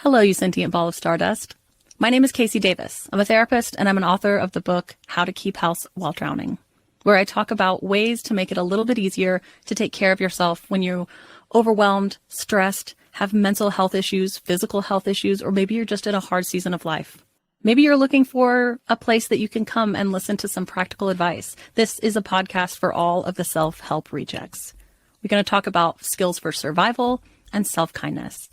Hello, you sentient ball of stardust. My name is Casey Davis. I'm a therapist and I'm an author of the book How to Keep House While Drowning, where I talk about ways to make it a little bit easier to take care of yourself when you're overwhelmed, stressed, have mental health issues, physical health issues, or maybe you're just in a hard season of life. Maybe you're looking for a place that you can come and listen to some practical advice. This is a podcast for all of the self-help rejects. We're going to talk about skills for survival and self-kindness.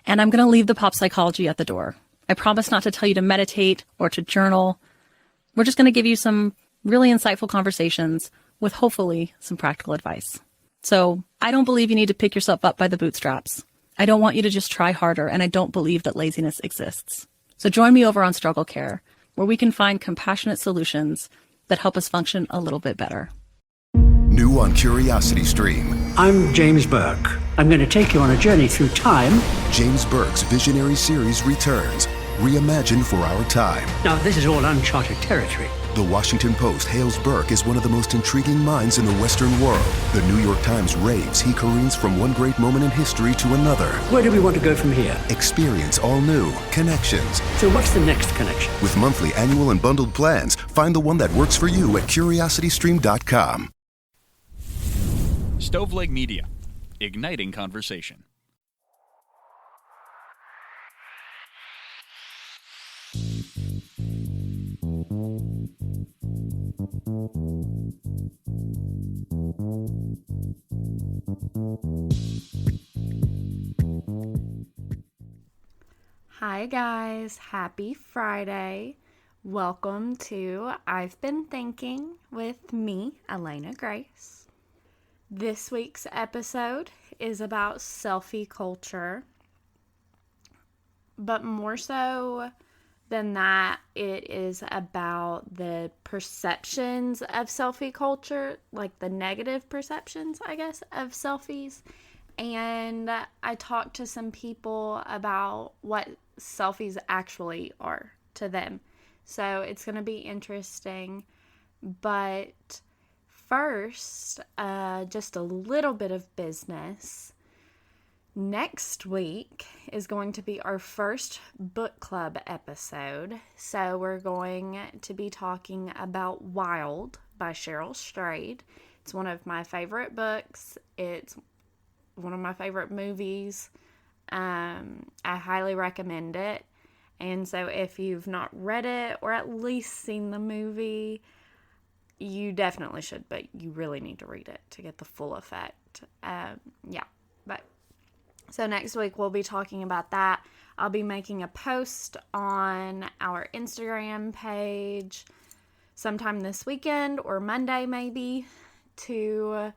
And I'm going to leave the pop psychology at the door. I promise not to tell you to meditate or to journal. We're just going to give you some really insightful conversations with hopefully some practical advice. So I don't believe you need to pick yourself up by the bootstraps. I don't want you to just try harder, and I don't believe that laziness exists. So join me over on Struggle Care, where we can find compassionate solutions that help us function a little bit better. New on Curiosity Stream. I'm James Burke. I'm going to take you on a journey through time. James Burke's visionary series returns, reimagined for our time. Now, this is all uncharted territory. The Washington Post hails Burke as one of the most intriguing minds in the Western world. The New York Times raves he careens from one great moment in history to another. Where do we want to go from here? Experience all new Connections. So what's the next connection? With monthly, annual, and bundled plans, find the one that works for you at curiositystream.com. Stoveleg Media, igniting conversation. Hi guys, happy Friday. Welcome to I've Been Thinking with me, Elena Grace. This week's episode is about selfie culture, but more so than that, it is about the perceptions of selfie culture, like the negative perceptions, I guess, of selfies. And I talked to some people about what selfies actually are to them. So it's going to be interesting, but first, just a little bit of business. Next week is going to be our first book club episode. So we're going to be talking about Wild by Cheryl Strayed. It's one of my favorite books. It's one of my favorite movies. I highly recommend it. And so if you've not read it or at least seen the movie, you definitely should, but you really need to read it to get the full effect. So next week we'll be talking about that. I'll be making a post on our Instagram page sometime this weekend or Monday maybe to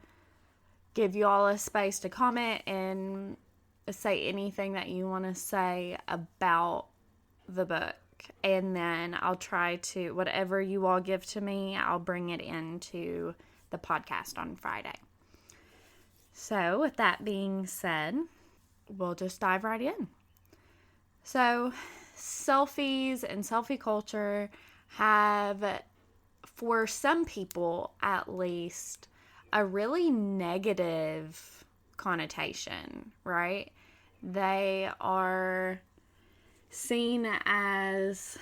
give you all a space to comment and say anything that you want to say about the book. And then I'll try to, whatever you all give to me, I'll bring it into the podcast on Friday. So with that being said, we'll just dive right in. So selfies and selfie culture have, for some people at least, a really negative connotation, right? They are seen as,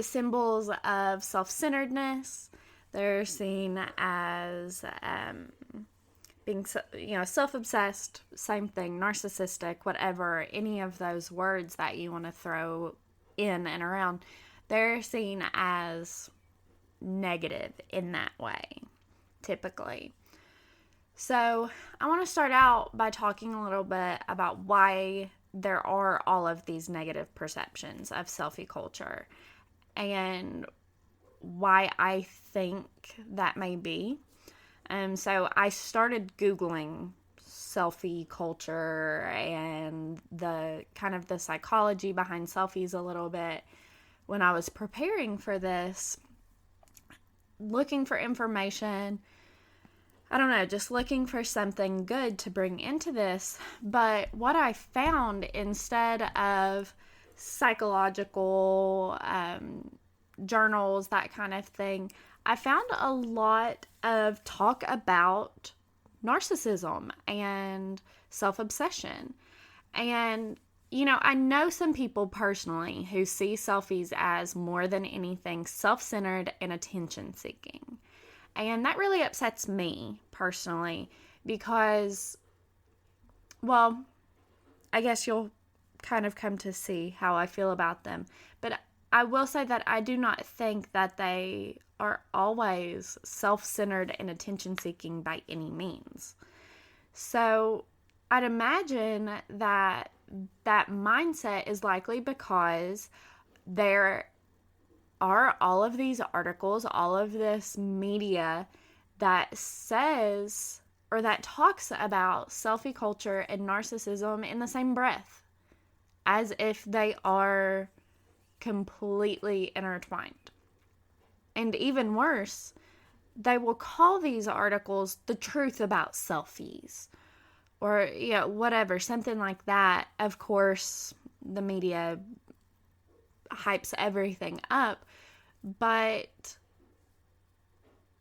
symbols of self-centeredness. They're seen as being, self-obsessed, same thing, narcissistic, whatever, any of those words that you want to throw in and around, they're seen as negative in that way, typically. So I want to start out by talking a little bit about why there are all of these negative perceptions of selfie culture and why I think that may be. So I started Googling selfie culture and the kind of the psychology behind selfies a little bit when I was preparing for this, looking for information. I don't know, just looking for something good to bring into this. But what I found, instead of psychological journals, that kind of thing, I found a lot of talk about narcissism and self-obsession. And, you know, I know some people personally who see selfies as more than anything self-centered and attention-seeking. And that really upsets me personally because, well, I guess you'll kind of come to see how I feel about them. But I will say that I do not think that they are always self-centered and attention-seeking by any means. So I'd imagine that that mindset is likely because there are all of these articles, all of this media that says or that talks about selfie culture and narcissism in the same breath, as if they are completely intertwined. And even worse, they will call these articles the truth about selfies or, you know, whatever, something like that. Of course, the media hypes everything up, but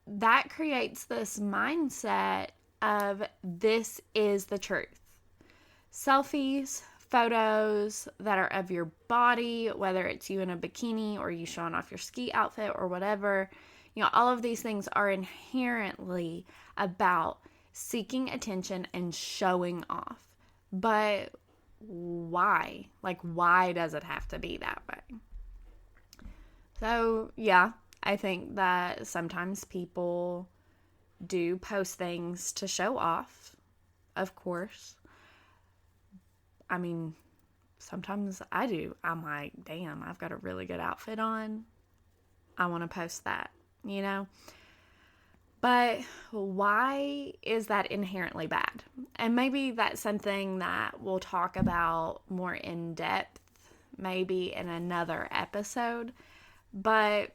that creates this mindset of this is the truth. Selfies, photos that are of your body, whether it's you in a bikini or you showing off your ski outfit or whatever, you know, all of these things are inherently about seeking attention and showing off. But why? Like, why does it have to be that way? So, yeah, I think that sometimes people do post things to show off, of course. I mean, sometimes I do. I'm like, damn, I've got a really good outfit on. I want to post that, you know? But why is that inherently bad? And maybe that's something that we'll talk about more in depth, maybe in another episode. But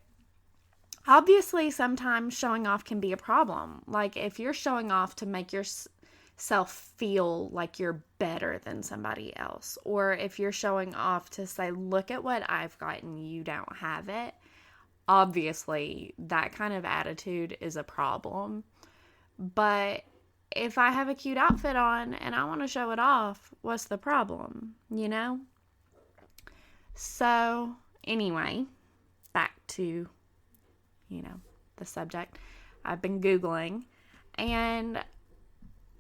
obviously, sometimes showing off can be a problem. Like, if you're showing off to make yourself feel like you're better than somebody else, or if you're showing off to say, look at what I've got and you don't have it, obviously, that kind of attitude is a problem. But if I have a cute outfit on and I want to show it off, what's the problem, you know? So, anyway, back to, you know, the subject. I've been Googling, and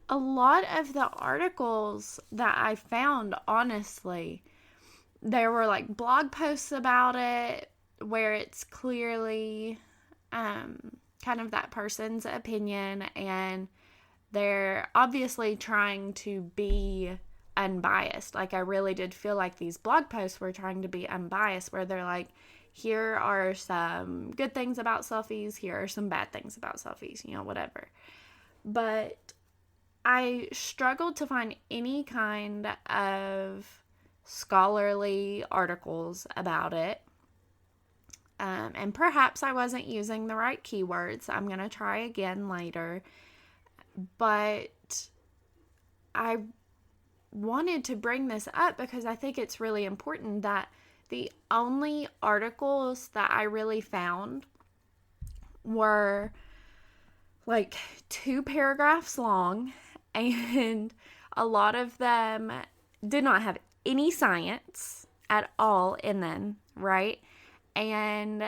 a lot of the articles that I found, honestly, there were like blog posts about it where it's clearly kind of that person's opinion, and they're obviously trying to be unbiased. Like, I really did feel like these blog posts were trying to be unbiased, where they're like, here are some good things about selfies, here are some bad things about selfies, you know, whatever. But I struggled to find any kind of scholarly articles about it. And perhaps I wasn't using the right keywords. I'm going to try again later. But I wanted to bring this up because I think it's really important that the only articles that I really found were like 2 paragraphs long, and a lot of them did not have any science at all in them, right? And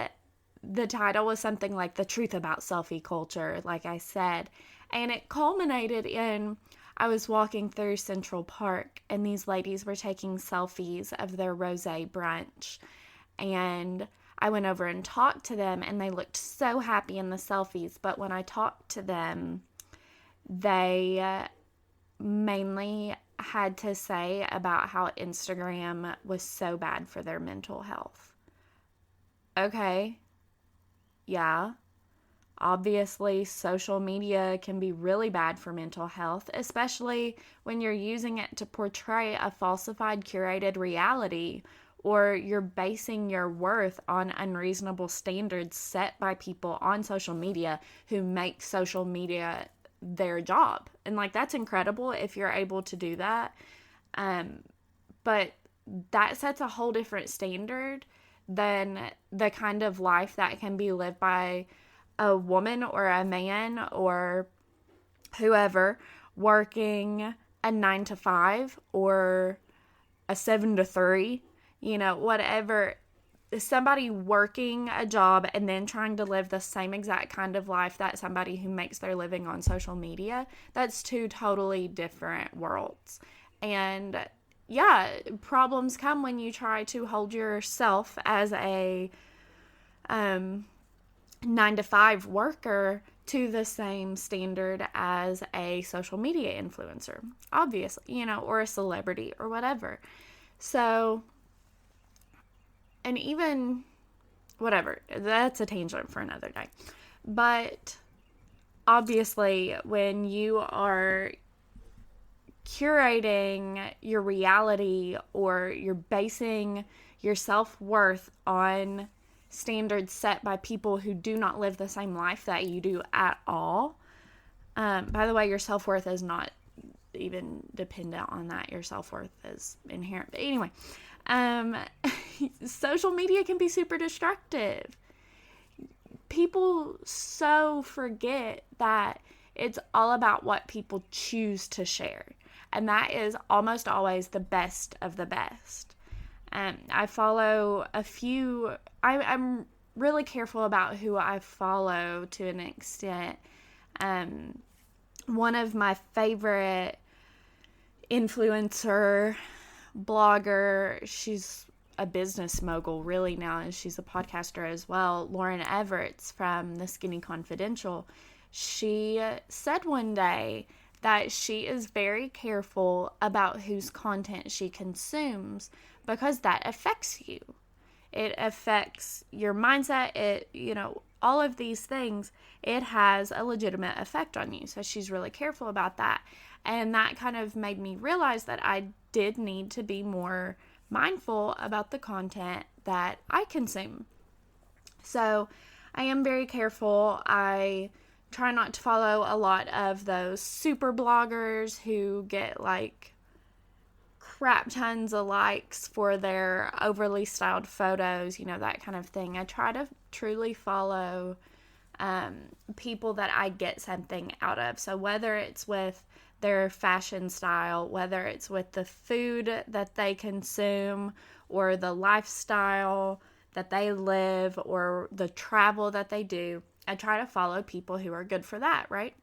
the title was something like The Truth About Selfie Culture, like I said. And it culminated in, I was walking through Central Park, and these ladies were taking selfies of their rosé brunch. And I went over and talked to them, and they looked so happy in the selfies. But when I talked to them, they mainly had to say about how Instagram was so bad for their mental health. Okay, yeah, obviously social media can be really bad for mental health, especially when you're using it to portray a falsified, curated reality, or you're basing your worth on unreasonable standards set by people on social media who make social media their job. And like, that's incredible if you're able to do that. But that sets a whole different standard than the kind of life that can be lived by a woman or a man or whoever working a 9 to 5 or a 7 to 3, whatever. Somebody working a job and then trying to live the same exact kind of life that somebody who makes their living on social media, that's two totally different worlds. And yeah, problems come when you try to hold yourself as a 9 to 5 worker to the same standard as a social media influencer, obviously, or a celebrity or whatever. So, and even whatever, that's a tangent for another day. But obviously, when you are curating your reality or you're basing your self-worth on standards set by people who do not live the same life that you do at all. By the way, your self-worth is not even dependent on that. Your self-worth is inherent. But anyway, social media can be super destructive. People so forget that it's all about what people choose to share. And that is almost always the best of the best. I follow a few, I'm really careful about who I follow to an extent. One of my favorite influencer, blogger, she's a business mogul really now, and she's a podcaster as well, Lauren Everett's from The Skinny Confidential. She said one day that she is very careful about whose content she consumes because that affects you. It affects your mindset. All of these things, it has a legitimate effect on you. So she's really careful about that. And that kind of made me realize that I did need to be more mindful about the content that I consume. So I am very careful. I try not to follow a lot of those super bloggers who get like crap tons of likes for their overly styled photos, that kind of thing. I try to truly follow people that I get something out of. So whether it's with their fashion style, whether it's with the food that they consume or the lifestyle that they live or the travel that they do, I try to follow people who are good for that, right?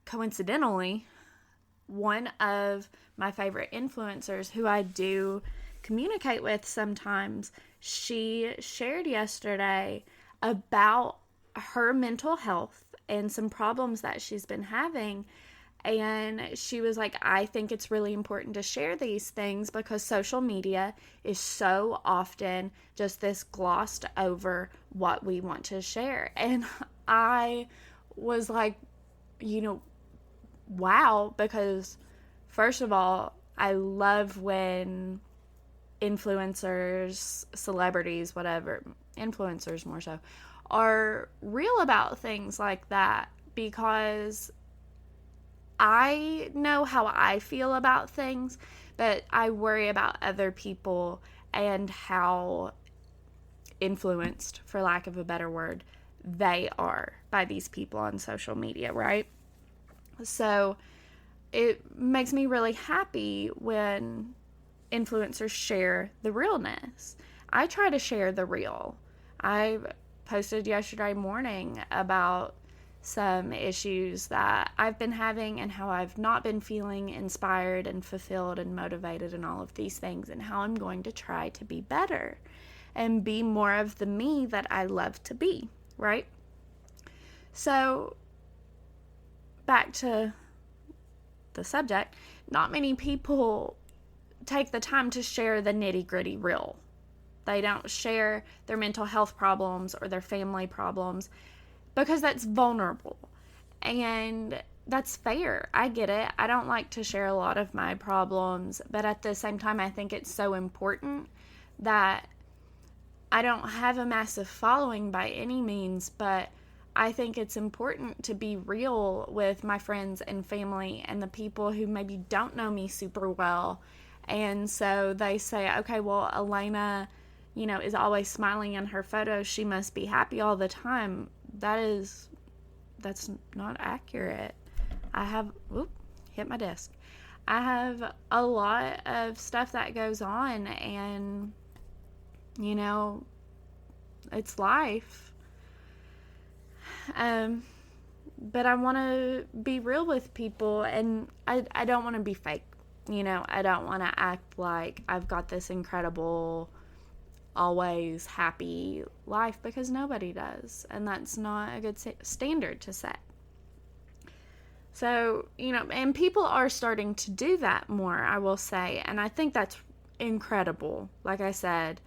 Coincidentally, one of my favorite influencers who I do communicate with sometimes, she shared yesterday about her mental health and some problems that she's been having. And she was like, I think it's really important to share these things because social media is so often just this glossed over what we want to share. And I was like, wow, because first of all, I love when influencers, celebrities, whatever, influencers more so, are real about things like that, because I know how I feel about things, but I worry about other people and how influenced, for lack of a better word, they are by these people on social media, right? So it makes me really happy when influencers share the realness. I try to share the real. I posted yesterday morning about some issues that I've been having and how I've not been feeling inspired and fulfilled and motivated and all of these things, and how I'm going to try to be better and be more of the me that I love to be, right? So back to the subject, not many people take the time to share the nitty-gritty real. They don't share their mental health problems or their family problems because that's vulnerable. And that's fair. I get it. I don't like to share a lot of my problems, but at the same time, I think it's so important that I don't have a massive following by any means, but I think it's important to be real with my friends and family and the people who maybe don't know me super well. And so they say, okay, well, Elena, is always smiling in her photos. She must be happy all the time. That's not accurate. Hit my desk. I have a lot of stuff that goes on, and, you know, it's life. But I want to be real with people, and I don't want to be fake. You know, I don't want to act like I've got this incredible, always happy life, because nobody does. And that's not a good standard to set. So, you know, and people are starting to do that more, I will say. And I think that's incredible. Like I said,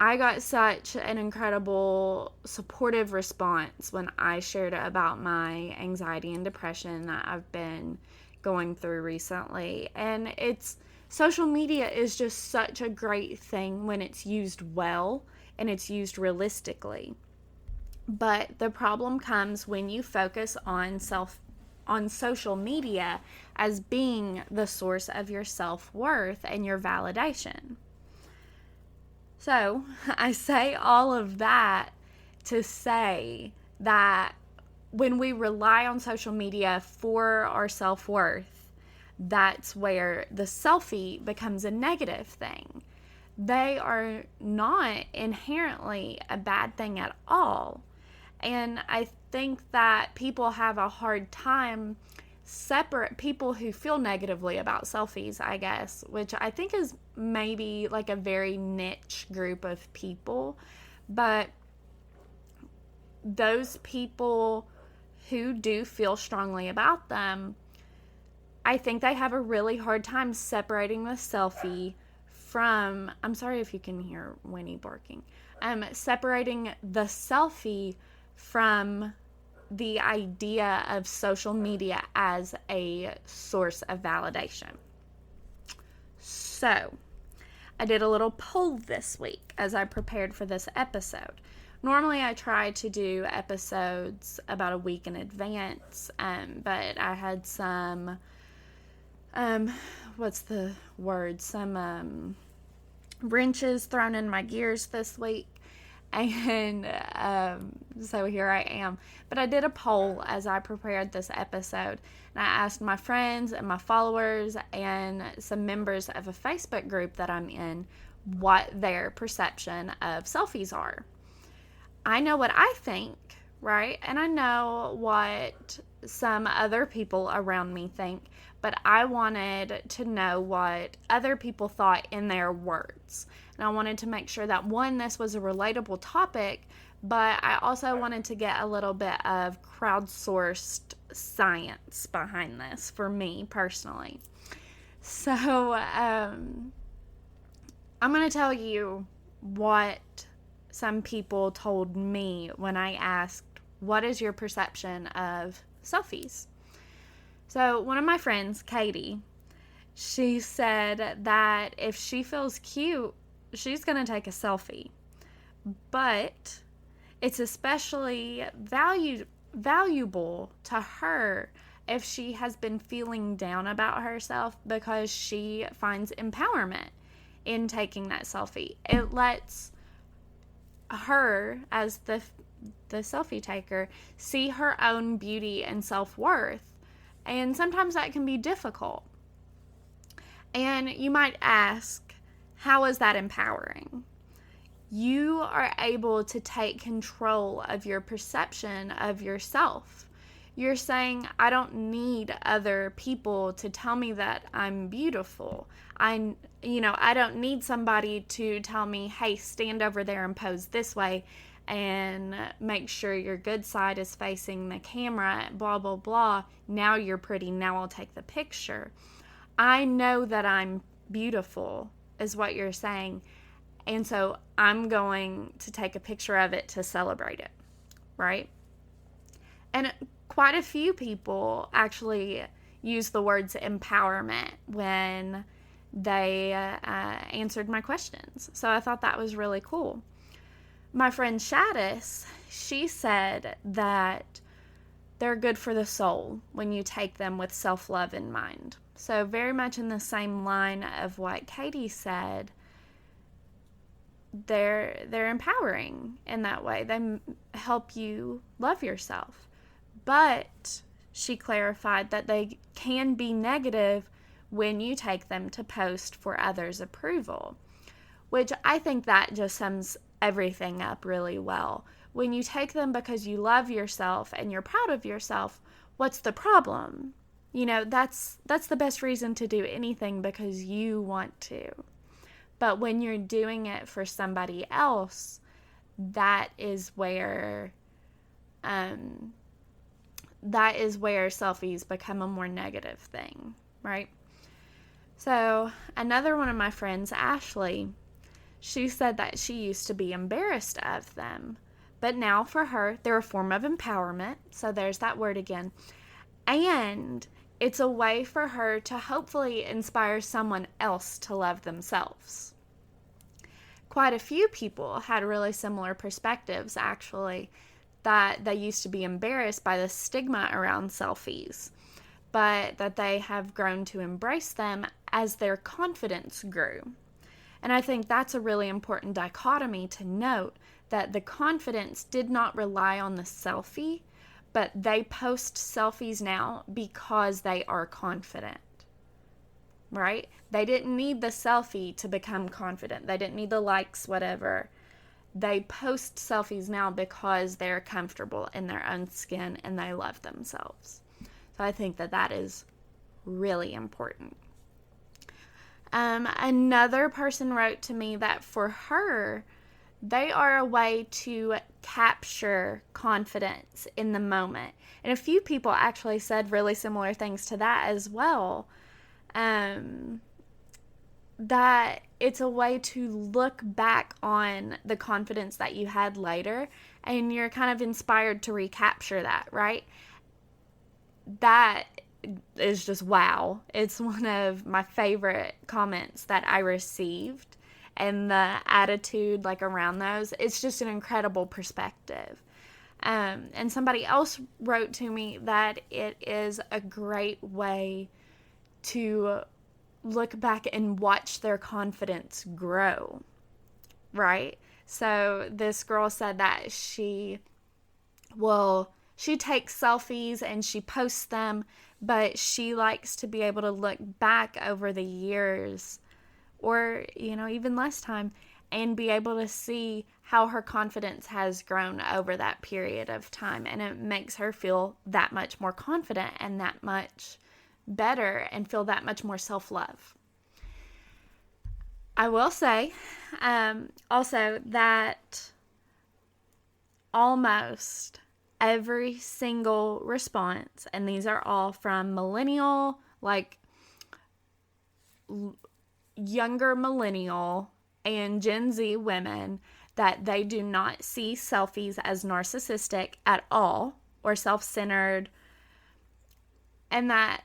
I got such an incredible supportive response when I shared about my anxiety and depression that I've been going through recently. And social media is just such a great thing when it's used well and it's used realistically. But the problem comes when you focus on social media as being the source of your self-worth and your validation. So, I say all of that to say that when we rely on social media for our self-worth, that's where the selfie becomes a negative thing. They are not inherently a bad thing at all. And I think that people have a hard time separate people who feel negatively about selfies, I guess, which I think is maybe like a very niche group of people. But those people who do feel strongly about them, I think they have a really hard time separating the selfie from, I'm sorry if you can hear Winnie barking, separating the selfie from the idea of social media as a source of validation. So, I did a little poll this week as I prepared for this episode. Normally I try to do episodes about a week in advance, but I had some, some wrenches thrown in my gears this week. And so here I am. But I did a poll as I prepared this episode. And I asked my friends and my followers and some members of a Facebook group that I'm in what their perception of selfies are. I know what I think, right? And I know what some other people around me think. But I wanted to know what other people thought in their words. And I wanted to make sure that, one, this was a relatable topic, but I also wanted to get a little bit of crowdsourced science behind this for me personally. So I'm going to tell you what some people told me when I asked, what is your perception of selfies? So one of my friends, Katie, she said that if she feels cute, she's going to take a selfie. But it's especially valuable to her if she has been feeling down about herself, because she finds empowerment in taking that selfie. It lets her, as the selfie taker, see her own beauty and self-worth. And sometimes that can be difficult. And you might ask, how is that empowering? You are able to take control of your perception of yourself. You're saying, I don't need other people to tell me that I'm beautiful. I don't need somebody to tell me, hey, stand over there and pose this way and make sure your good side is facing the camera, blah, blah, blah. Now you're pretty. Now I'll take the picture. I know that I'm beautiful, is what you're saying. And so I'm going to take a picture of it to celebrate it, right? And quite a few people actually use the words empowerment when they answered my questions. So I thought that was really cool. My friend Shaddis, she said that they're good for the soul when you take them with self-love in mind. So very much in the same line of what Katie said, they're empowering in that way. They help you love yourself. But she clarified that they can be negative when you take them to post for others' approval, which I think that just sums everything up really well. When you take them because you love yourself and you're proud of yourself, what's the problem? You know, that's the best reason to do anything, because you want to. But when you're doing it for somebody else, that is where selfies become a more negative thing, right? So another one of my friends, Ashley, she said that she used to be embarrassed of them, but now for her, they're a form of empowerment. So there's that word again. And it's a way for her to hopefully inspire someone else to love themselves. Quite a few people had really similar perspectives, actually, that they used to be embarrassed by the stigma around selfies, but that they have grown to embrace them as their confidence grew. And I think that's a really important dichotomy to note, that the confidence did not rely on the selfie, but they post selfies now because they are confident, right? They didn't need the selfie to become confident. They didn't need the likes, whatever. They post selfies now because they're comfortable in their own skin and they love themselves. So I think that is really important. Another person wrote to me that for her, they are a way to capture confidence in the moment. And a few people actually said really similar things to that as well. That it's a way to look back on the confidence that you had later, and you're kind of inspired to recapture that, right? That is just wow. It's one of my favorite comments that I received, and the attitude like around those, it's just an incredible perspective. And somebody else wrote to me that it is a great way to look back and watch their confidence grow, right? So this girl said that she takes selfies and she posts them, but she likes to be able to look back over the years, or, even less time, and be able to see how her confidence has grown over that period of time. And it makes her feel that much more confident and that much better, and feel that much more self-love. I will say also that almost every single response, and these are all from millennial, younger millennial and Gen Z women, that they do not see selfies as narcissistic at all or self-centered, and that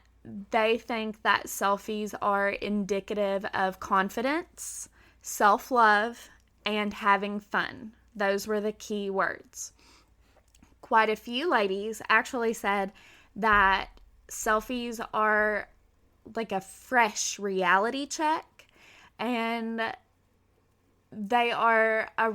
they think that selfies are indicative of confidence, self-love, and having fun. Those were the key words. Quite a few ladies actually said that selfies are like a fresh reality check, and they are a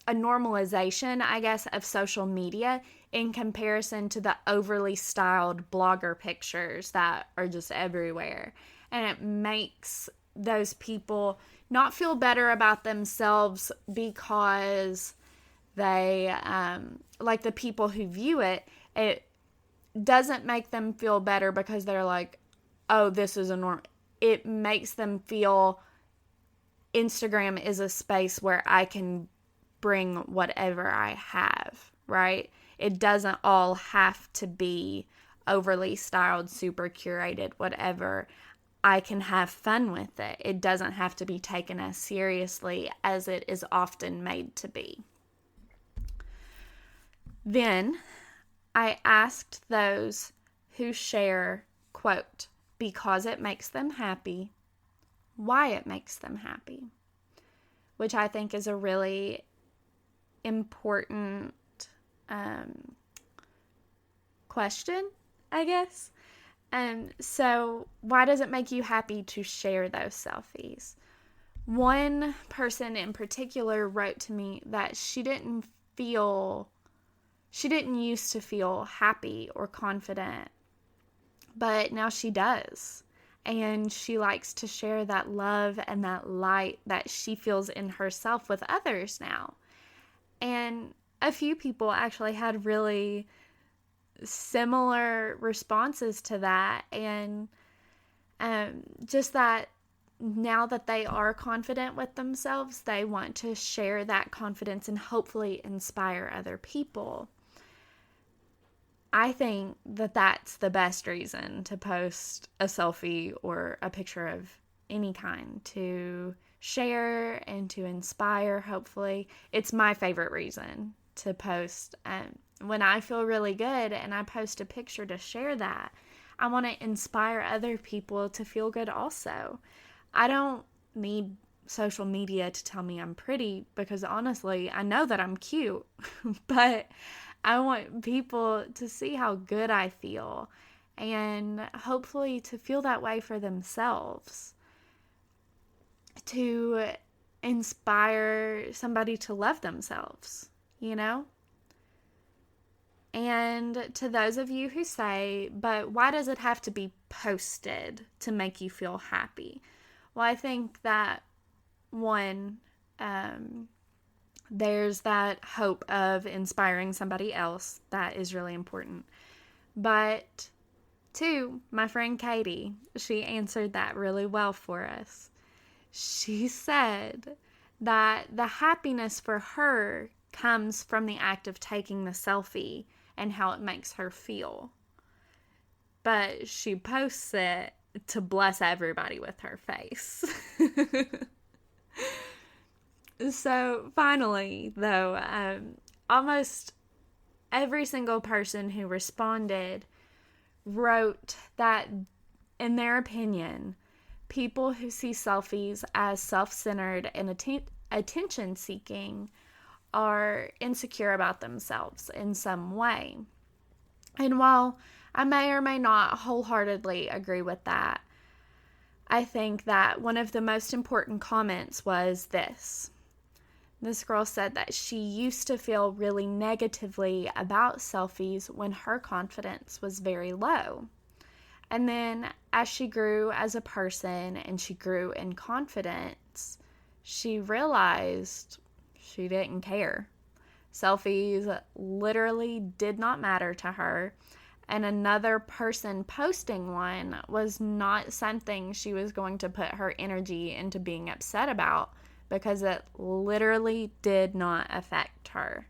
normalization, I guess, of social media in comparison to the overly styled blogger pictures that are just everywhere. And it makes those people not feel better about themselves because they, like the people who view it, it doesn't make them feel better because they're like, oh, this is a norm. It makes them feel Instagram is a space where I can bring whatever I have, right? It doesn't all have to be overly styled, super curated, whatever. I can have fun with it. It doesn't have to be taken as seriously as it is often made to be. Then I asked those who share, quote, because it makes them happy, why it makes them happy, which I think is a really important question, I guess. So why does it make you happy to share those selfies? One person in particular wrote to me that she didn't used to feel happy or confident, but now she does. And she likes to share that love and that light that she feels in herself with others now. And a few people actually had really similar responses to that. And just that now that they are confident with themselves, they want to share that confidence and hopefully inspire other people. I think that that's the best reason to post a selfie or a picture of any kind, to share and to inspire, hopefully. It's my favorite reason to post. When I feel really good and I post a picture to share that, I want to inspire other people to feel good also. I don't need social media to tell me I'm pretty, because honestly, I know that I'm cute, but I want people to see how good I feel and hopefully to feel that way for themselves, to inspire somebody to love themselves, you know? And to those of you who say, but why does it have to be posted to make you feel happy? Well, I think that one, there's that hope of inspiring somebody else. That is really important. But two, my friend Katie, she answered that really well for us. She said that the happiness for her comes from the act of taking the selfie and how it makes her feel. But she posts it to bless everybody with her face. So finally, though, almost every single person who responded wrote that, in their opinion, people who see selfies as self-centered and attention-seeking are insecure about themselves in some way. And while I may or may not wholeheartedly agree with that, I think that one of the most important comments was this. This girl said that she used to feel really negatively about selfies when her confidence was very low. And then as she grew as a person and she grew in confidence, she realized she didn't care. Selfies literally did not matter to her. And another person posting one was not something she was going to put her energy into being upset about, because it literally did not affect her.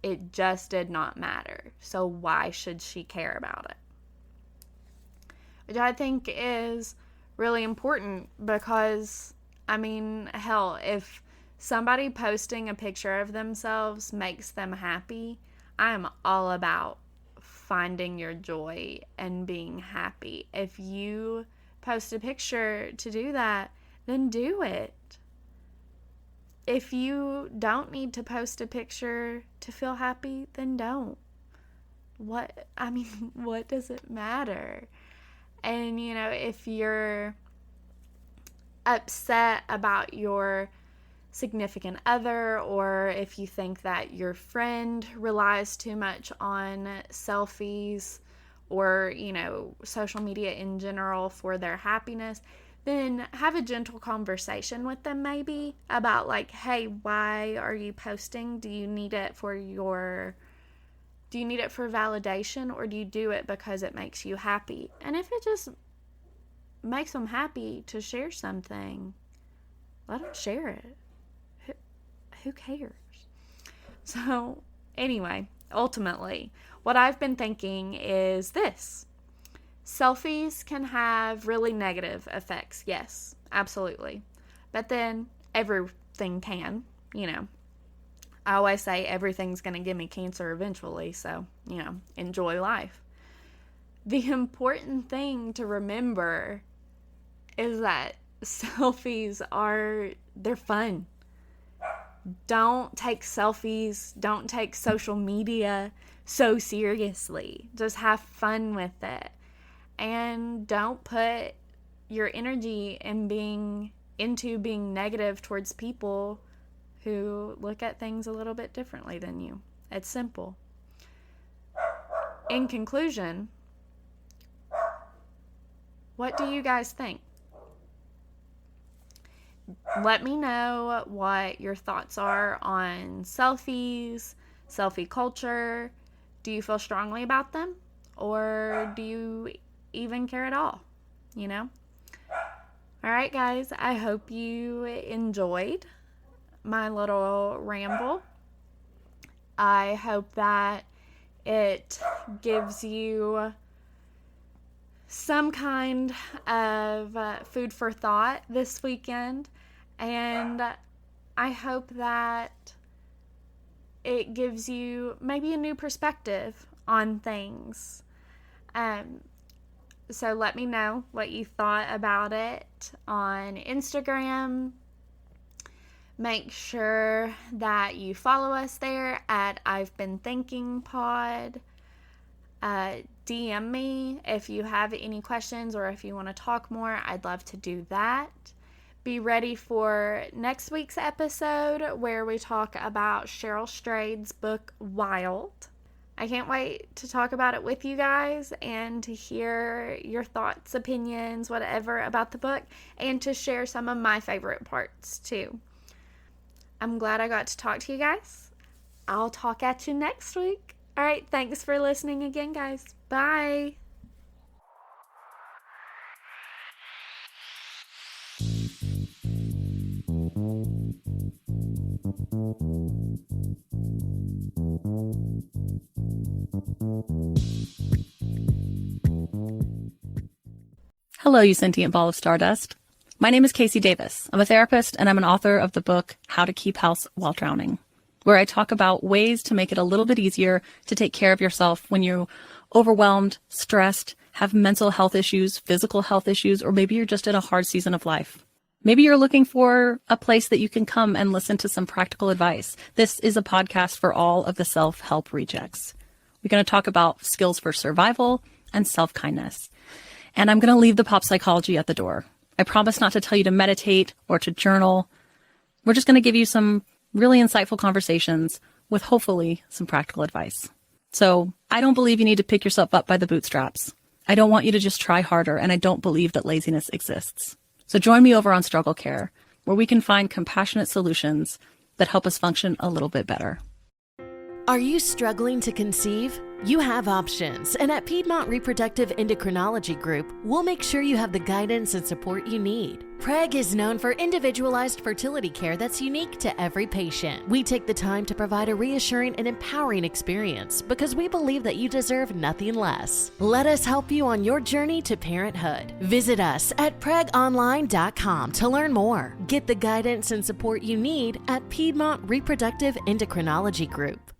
It just did not matter. So why should she care about it? Which I think is really important, because, I mean, hell, if somebody posting a picture of themselves makes them happy, I am all about finding your joy and being happy. If you post a picture to do that, then do it. If you don't need to post a picture to feel happy, then don't. What does it matter? And, if you're upset about your significant other, or if you think that your friend relies too much on selfies or, social media in general for their happiness, then have a gentle conversation with them maybe about, like, hey, why are you posting? Do you need it for validation, or do you do it because it makes you happy? And if it just makes them happy to share something, let them share it. Who cares? So anyway, ultimately, what I've been thinking is this. Selfies can have really negative effects, yes, absolutely. But then everything can, I always say everything's going to give me cancer eventually, so, enjoy life. The important thing to remember is that selfies they're fun. Don't take selfies, don't take social media so seriously. Just have fun with it. And don't put your energy into being negative towards people who look at things a little bit differently than you. It's simple. In conclusion, What do you guys think? Let me know what your thoughts are on selfies, selfie culture. Do you feel strongly about them? Or do you even care at all? You know? All right, guys. I hope you enjoyed my little ramble. I hope that it gives you some kind of food for thought this weekend, and I hope that it gives you maybe a new perspective on things. So let me know what you thought about it on Instagram. Make sure that you follow us there at I've Been Thinking Pod. DM me if you have any questions or if you want to talk more. I'd love to do that. Be ready for next week's episode where we talk about Cheryl Strayed's book, Wild. I can't wait to talk about it with you guys and to hear your thoughts, opinions, whatever about the book, and to share some of my favorite parts too. I'm glad I got to talk to you guys. I'll talk at you next week. All right, thanks for listening again, guys. Bye. Hello, you sentient ball of stardust. My name is Casey Davis. I'm a therapist and I'm an author of the book How to Keep House While Drowning, where I talk about ways to make it a little bit easier to take care of yourself when you're overwhelmed, stressed, have mental health issues, physical health issues, or maybe you're just in a hard season of life. Maybe you're looking for a place that you can come and listen to some practical advice. This is a podcast for all of the self-help rejects. We're going to talk about skills for survival and self-kindness. And I'm going to leave the pop psychology at the door. I promise not to tell you to meditate or to journal. We're just going to give you some really insightful conversations with hopefully some practical advice. So I don't believe you need to pick yourself up by the bootstraps. I don't want you to just try harder, and I don't believe that laziness exists. So join me over on Struggle Care, where we can find compassionate solutions that help us function a little bit better. Are you struggling to conceive? You have options, and at Piedmont Reproductive Endocrinology Group, we'll make sure you have the guidance and support you need. PREG is known for individualized fertility care that's unique to every patient. We take the time to provide a reassuring and empowering experience because we believe that you deserve nothing less. Let us help you on your journey to parenthood. Visit us at pregonline.com to learn more. Get the guidance and support you need at Piedmont Reproductive Endocrinology Group.